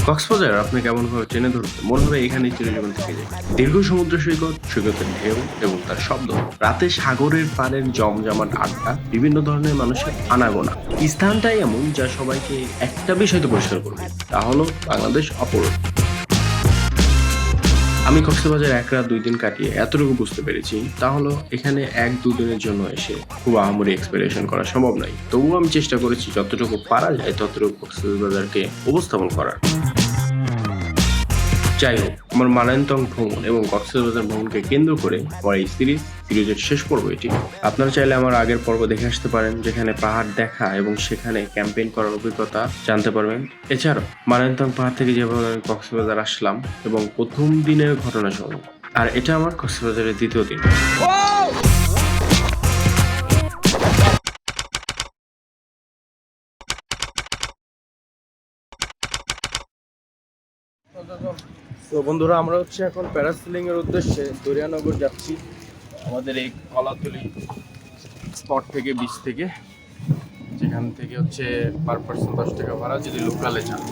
কক্সবাজার আপনি কেমন ভাবে চেনে ধরতে মনে হবে এখানেই চিরজীবন থেকে যায়। দীর্ঘ সমুদ্র সৈকত, সৈকতের ঢেউ এবং তার শব্দ, রাতে সাগরের পাড়ের জমজমাট আড্ডা, বিভিন্ন ধরনের মানুষের আনাগোনা। স্থানটাই এমন যা সবাইকে একটা বিষয় তো পরিষ্কার করবে, তা হলো বাংলাদেশ অপরূপ। আমি কক্সবাজার 1 রাত 2 দিন কাটিয়ে এতটুকু বুঝতে পেরেছি, তা হলো এখানে 1-2 দিনের জন্য এসে খুব আহামরি এক্সপেরিয়েশন করা সম্ভব নয়। তবুও আমি চেষ্টা করেছি যতটুকু পারা যায় ততটুকু কক্সবাজারকে উপস্থাপন করার। যাই হোক, আমার মালায়ন্তং ভ্রমণ এবং কক্সবাজার ভ্রমণকে কেন্দ্র করে আমার এই সিরিজের শেষ পর্ব এটি। আপনারা চাইলে আমার আগের পর্ব দেখে আসতে পারেন, যেখানে পাহাড় দেখা এবং সেখানে ক্যাম্পেইন করার অভিজ্ঞতা জানতে পারবেন। এছাড়াও মালায়ন্তং পাহাড় থেকে যেভাবে আমি কক্সবাজার আসলাম এবং প্রথম দিনের ঘটনা শুনুন। আর এটা আমার কক্সবাজারের দ্বিতীয় দিন। তো বন্ধুরা, আমরা এখন প্যারাসেলিং এর উদ্দেশ্যে দরিয়ানগর যাচ্ছি। আমাদের এই কলাতলি স্পট থেকে, বিচ থেকে, যেখান থেকে পার পার্সন 10 টাকা ভাড়া যদি লোকালে যান।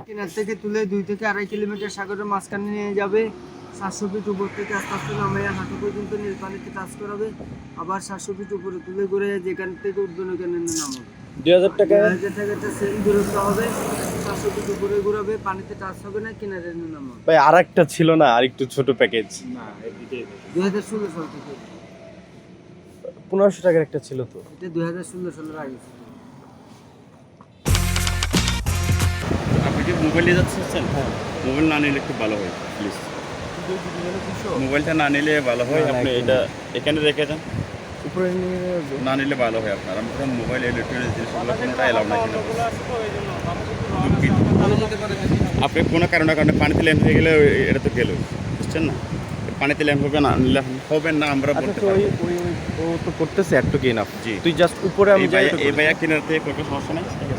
কিনার থেকে তুলে 2 থেকে 2.5 কিলোমিটার সাগরের মাঝখানে নিয়ে যাবে। 700 ফিট উপর থেকে আস্তে আস্তে নামিয়ে হাঁটু পর্যন্ত নীল পানিতে টাচ করাবে। আবার 700 ফিট উপরে তুলে করে যেখান থেকে উঠবেন ওখানে নামাবে। 2000 টাকা। 2000 টাকাটা সেম দূরত্ব হবে। 700 ফিট উপরে ঘুরাবে, পানিতে টাচ হবে না, কিনারে নামাবে। ভাই আরেকটা ছিল না, আরেকটু ছোট প্যাকেজ? না, এদিকে 2016 সাল থেকে। 1500 টাকার একটা ছিল তো। এটা 2016 সালের আগে ছিল। আপনি কি মোবাইল নিয়ে যাচ্ছেন? হ্যাঁ, মোবাইল না নিলে একটু ভালো হয় প্লিজ। মোবাইলটা না নিলে ভালো হয়, আপনি এটা এখানে রেখে যান, উপরে নিয়ে না নিলে ভালো হয় আপনার। আমি কোনো মোবাইল ইলেকট্রনিক্স জিনিসগুলো কোনোটা এলাও না এখানে। আপনি কোনো কারণে পানিতে ল্যাম্প হয়ে গেলে এটা তো গেল, বুঝছেন না? পানিতে ল্যাম্প হবে না, হবে না আমরা বলতে পারবো। ও তো করতেছে একটু গেইন আপ। জি, তুই জাস্ট উপরে, আমি এই ভাইয়া কিনার থেকে কোনো সমস্যা নেই। ঠিক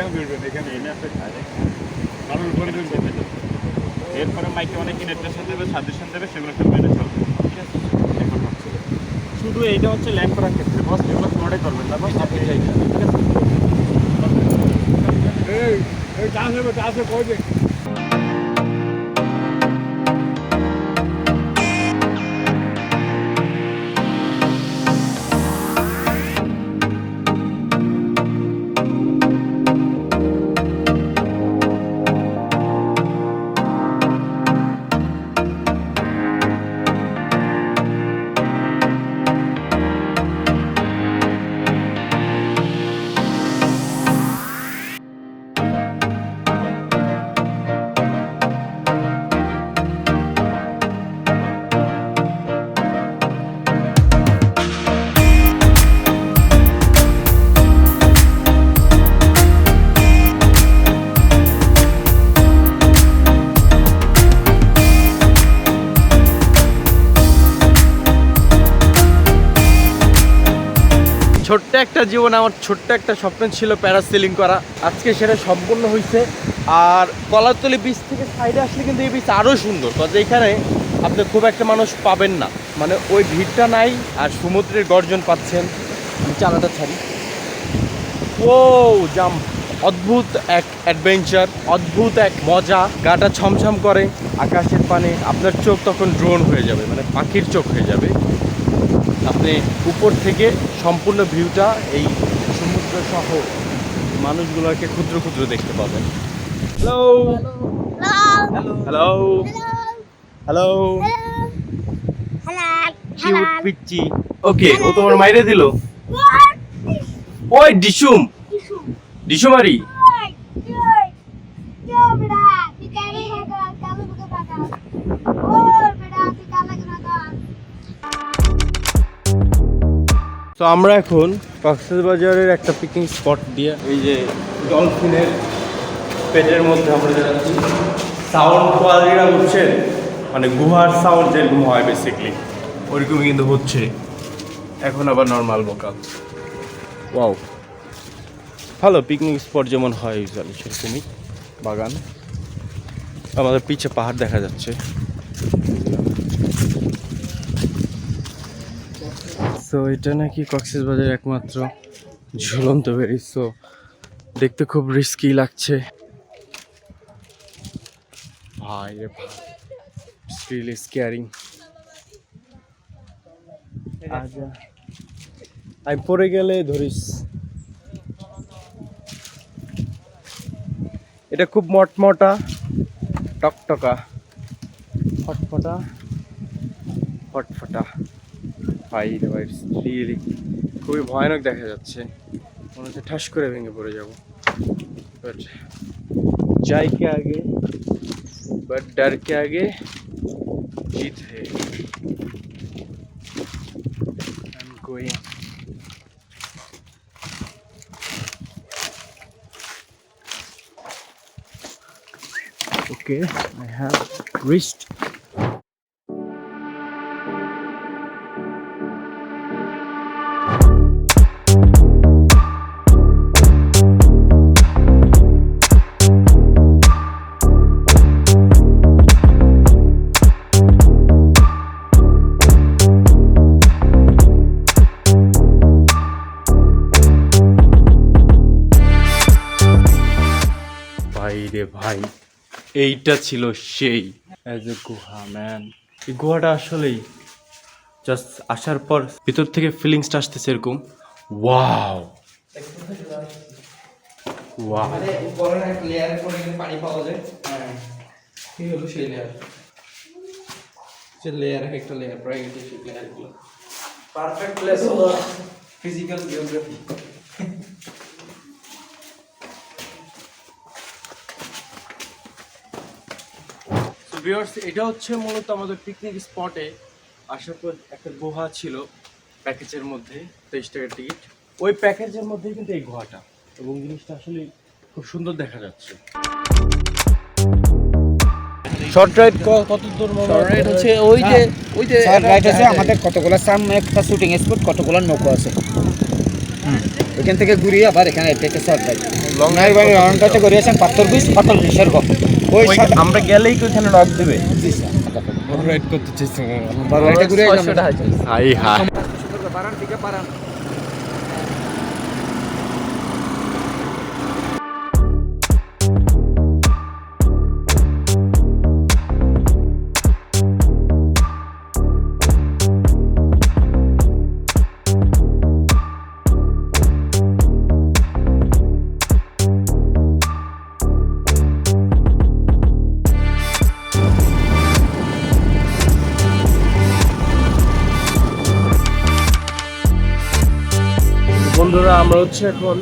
আছে, এখানে এনে আপনি খায় কারণ উপরে এরপরে মাইকে অনেক ইনস্ট্রাকশন দেবে, সাজেশন দেবে, সেগুলো সব মেনে চলবে। ঠিক আছে, শুধু এইটা ল্যাম্প করার ক্ষেত্রে বস, এগুলো কোনোটাই করবেন না বস। আপনি ঠিক আছে। ছোট্ট একটা জীবন, আমার ছোট্ট একটা স্বপ্ন ছিল প্যারাসেলিং করা। আজকে সেটা সম্পূর্ণ হয়েছে। আর কলাতলি বিচ থেকে সাইডে আসলে কিন্তু এই বিচ আরও সুন্দর, কারণ এখানে আপনি খুব একটা মানুষ পাবেন না, মানে ওই ভিড়টা নাই, আর সমুদ্রের গর্জন পাচ্ছেন। আমি চালাটা ছাড়ি। ও জাম, অদ্ভুত এক অ্যাডভেঞ্চার, অদ্ভুত এক মজা। গাটা ছমছম করে, আকাশের পানে আপনার চোখ তখন ড্রোন হয়ে যাবে, মানে পাখির চোখ হয়ে যাবে। আপনি উপর থেকে সম্পূর্ণ ভিউটা, এই সমুদ্র সহ মানুষগুলোকে ক্ষুদ্র ক্ষুদ্র দেখতে পাবেন। হ্যালো হ্যালো হ্যালো কিউট পিচ্চি। ওকে, ও তোমার মাইরে দিল। ওই ডিসুম ডিসুমারি। তো আমরা এখন কক্সবাজারের একটা পিকনিক স্পট দিয়ে, এই যে ডলফিনের পেটের মধ্যে আমরা যাচ্ছি। সাউন্ড কোয়ালিটিটা বুঝছেন, মানে গুহার সাউন্ড যেরকম হয় বেসিকলি ওইরকমই কিন্তু হচ্ছে। এখন আবার নর্মাল ভোকাল। ওয়াও, ভালো পিকনিক স্পট যেমন হয় ইউজুয়ালি সেরকমই বাগান। আমাদের পিছে পাহাড় দেখা যাচ্ছে। সো এটা নাকি কক্সবাজারের একমাত্র ঝুলন্ত ব্রিজ। সো দেখতে খুব রিস্কি লাগছে ভাই রে ভাই, ইটস রিয়েলি স্ক্যারিং। আমি পড়ে গেলে ধরিস। এটা খুব মটমটা টকটকা ফটফটা ফটফটা ভাই রে ভাই, রিয়েলি খুবই ভয়ানক দেখা যাচ্ছে। মনে হচ্ছে ঠাস করে ভেঙে পড়ে যাবো। বাট যাই কে আগে, বাট ডর কে আগে जीत है। I'm going. Okay, I have reached. ভাই রে ভাই, এইটা ছিল সেই অ্যাজ এ গুহা ম্যান। এই গুহাটা আসলেই জাস্ট আসার পর ভিতর থেকে ফিলিংসটা আসতেছে এরকম, ওয়াও ওয়াও। লেয়ার করে পানি পাওয়া যায়। হ্যাঁ, এই হলো সেই লেয়ার। লেয়ার একটা লেয়ার প্রাকৃতিক লেয়ারগুলো। পারফেক্ট প্লেস হলো ফিজিক্যাল জিওগ্রাফি। ভিউয়ার্স, এটা হচ্ছে মূলত আমাদের পিকনিক স্পটে আসার পর একটা গুহা ছিল প্যাকেজের মধ্যে, 23 টাকার টিকিট। ওই প্যাকেজের মধ্যেই কিন্তু এই গুহাটা, এবং জিনিসটা আসলে খুব সুন্দর দেখা যাচ্ছে। শর্ট রাইড কত দূর? শর্ট রাইড হচ্ছে ওই যে শর্ট রাইড হচ্ছে আমাদের কতগুলো সামনে একটা শুটিং স্পট, কতগুলো নৌকো আছে। ওইখান থেকে ঘুরিয়ে আবার এখানে এটা একটা শর্ট রাইড। লং রাইড বাই রাউন্ডটাতে ঘুরিয়েছেন পাথর বিশের কম। ওই আমরা গেলেই কি ওখানে নক দিবে? জি স্যার। বড় রাইড করতে চাইছি। বড় রাইডে ঘুরে হাই হাই। পারান থেকে পারান। বন্ধুরা, আমরা হচ্ছে এখন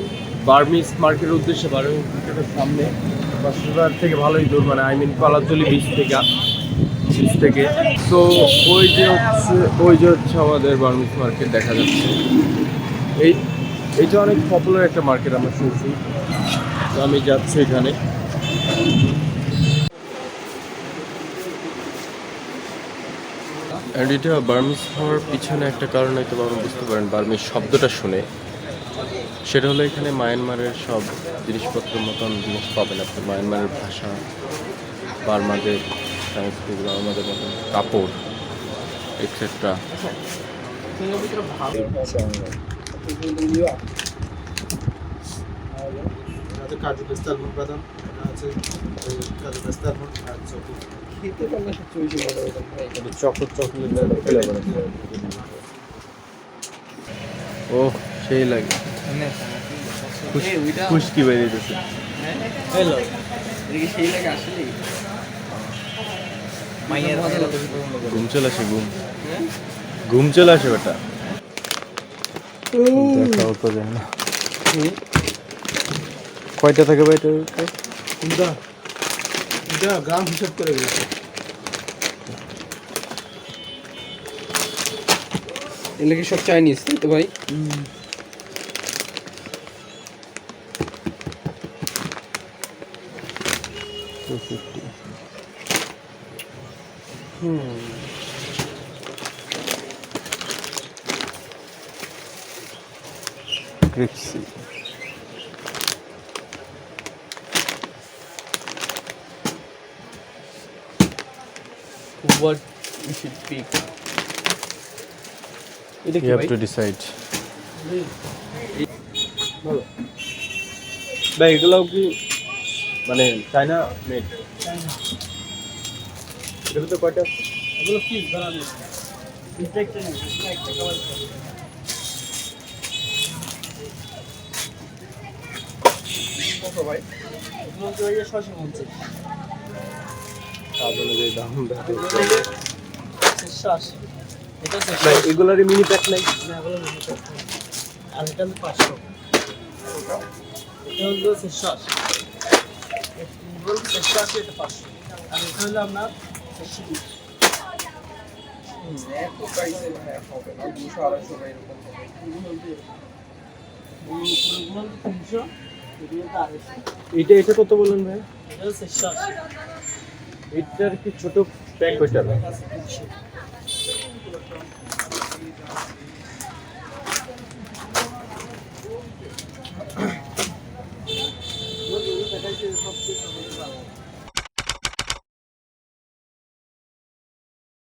বার্মিস মার্কেটের উদ্দেশ্যে, বার্মিস মার্কেটের সামনে কক্সবাজার থেকে ভালোই দূর, মানে আই মিন কলাতলি বিচ থেকে। তো ওই যে হচ্ছে আমাদের বার্মিস মার্কেট দেখা যাচ্ছে। এইটা অনেক পপুলার একটা মার্কেট, আমরা শুনছি। তো আমি যাচ্ছি এখানে। অ্যান্ড এটা বার্মিস হওয়ার পিছনে একটা কারণ হয়তো আপনারা বুঝতে পারেন বার্মিস শব্দটা শুনে। সেটা হলো এখানে মায়ানমারের সব জিনিসপত্রের মতন জিনিস পাবেন আপনি। মায়ানমারের ভাষা, বার্মাদের সংস্কৃতি, বার্মাদের মতন কাপড় এক্সেট্রা। কাজু পেস্তা গুড় বাদাম আছে, কাজু পেস্তা গুড় আর চকলেট ফ্লেভার আছে। ও সেই লাগে, খুশকি বেরিয়ে যেতেছে। ঘুম চলে আসে, ঘুম চলে আসে বেটা। দেখাও তো যায় না। কয়টা থাকে ভাই এটা? এটা গ্রাম হিসাব করে গেছে। এগুলো কি সব চাইনিজ তাই তো ভাই? Crispy. what we should pick? এটা কি You have ভাই? to decide. ভালো। ভাই এগুলো কি মানে চায়না মেড? এগুলো তো কয়টা? এগুলো পিস বানানো পিসটা একটা নেই একটা কালার কত ভাই? এগুলো তো এই 650 কাজ অনুযায়ী দাম দেখা। 680 এটা ভাই এগুলারই মিনি প্যাক নাই? এগুলো আর এটা হলো 500 এটা হলো 680 এগুলো 680 এটা 500 আর এটা হলো আপনার 620 এত প্রাইসে মানে হবে না 200 250 এরকম হবে। এটা কত বললেন ভাই? এটার কি ছোট প্যাক কয়টা?